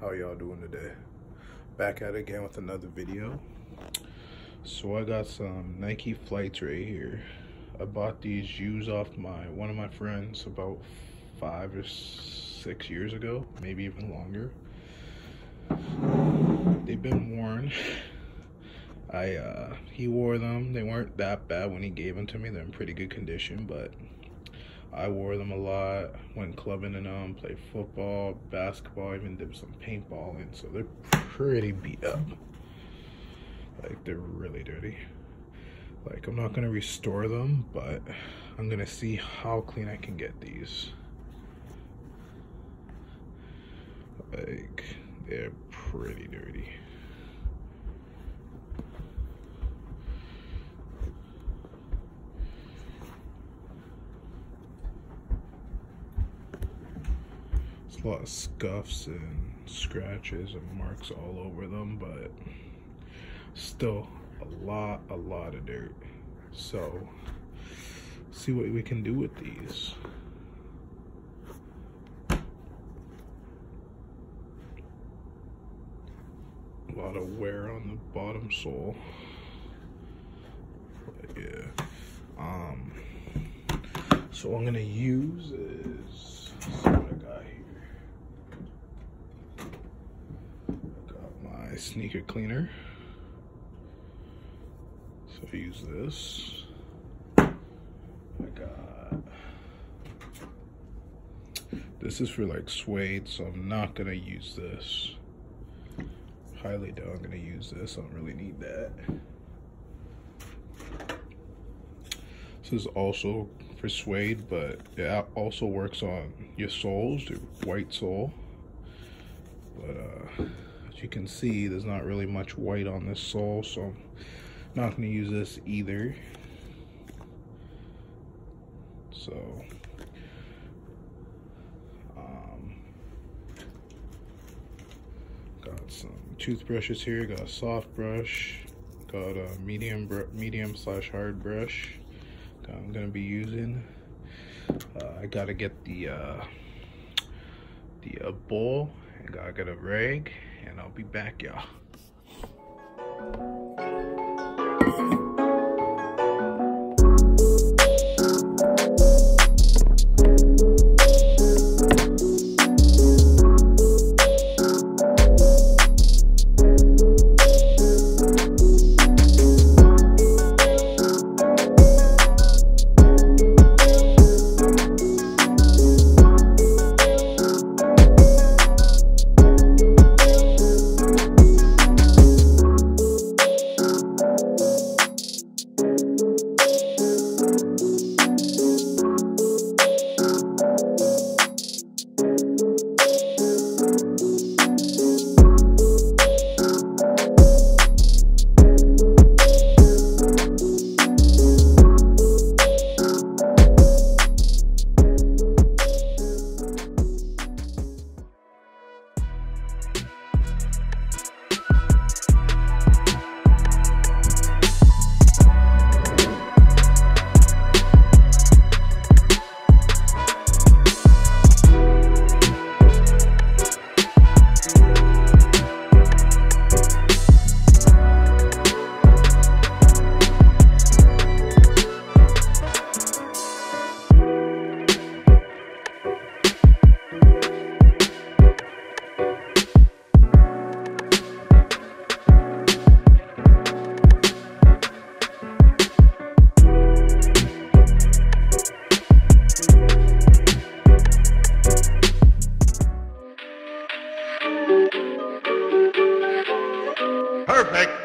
How y'all doing today? Back at it again with another video. So I got some Nike Flights right here. I bought these shoes off one of my friends about 5 or 6 years ago, maybe even longer. They've been worn. He wore them. They weren't that bad when he gave them to me. They're in pretty good condition, but I wore them a lot, went clubbing in them, played football, basketball, even did some paintballing, so they're pretty beat up. Like, they're really dirty. Like, I'm not gonna restore them, but I'm gonna see how clean I can get these. Like, they're pretty dirty. A lot of scuffs and scratches and marks all over them, but still a lot of dirt. So see what we can do with these. A lot of wear on the bottom sole, but yeah. So what I'm gonna use is, let's see what I got here. Sneaker cleaner. So I use this. This is for like suede, so I'm not gonna use this. Highly doubt I'm gonna use this. I don't really need that. This is also for suede, but it also works on your soles, your white sole. But as you can see, there's not really much white on this sole, so I'm not going to use this either. So got some toothbrushes here. Got a soft brush, got a medium slash hard brush I'm going to be using. I got to get the bowl, and gotta get a rag, and I'll be back, y'all. Perfect.